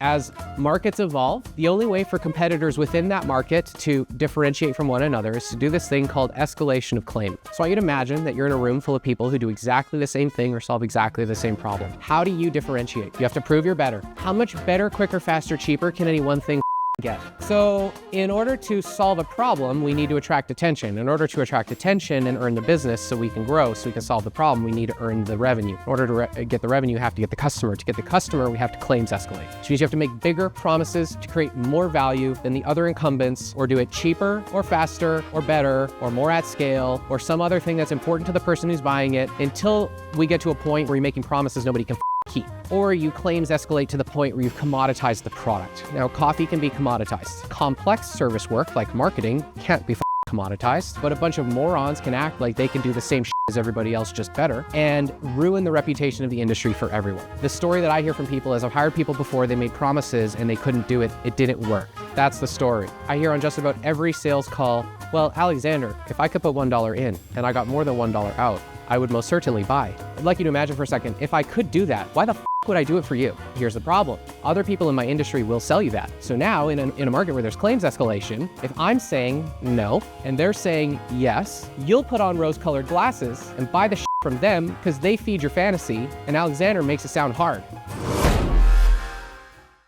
As markets evolve, the only way for competitors within that market to differentiate from one another is to do this thing called escalation of claim. So I want you to imagine that you're in a room full of people who do exactly the same thing or solve exactly the same problem. How do you differentiate? You have to prove you're better. How much better, quicker, faster, cheaper can any one thing get? So in order to solve a problem, we need to attract attention. In order to attract attention and earn the business so we can grow, so we can solve the problem, we need to earn the revenue. In order to get the revenue, you have to get the customer. To get the customer, we have to claims escalate. Which means you have to make bigger promises to create more value than the other incumbents, or do it cheaper or faster or better or more at scale or some other thing that's important to the person who's buying it, until we get to a point where you're making promises nobody can keep. Or you claims escalate to the point where you've commoditized the product. Now, coffee can be commoditized. Complex service work like marketing can't be commoditized, but a bunch of morons can act like they can do the same shit as everybody else, just better, and ruin the reputation of the industry for everyone. The story that I hear from people is, I've hired people before, they made promises and they couldn't do it, it didn't work. That's the story. I hear on just about every sales call, well, Alexander, if I could put $1 in and I got more than $1 out, I would most certainly buy. I'd like you to imagine for a second, if I could do that, why the f would I do it for you? Here's the problem. Other people in my industry will sell you that. So now in a market where there's claims escalation, if I'm saying no and they're saying yes, you'll put on rose-colored glasses and buy the from them because they feed your fantasy, and Alexander makes it sound hard.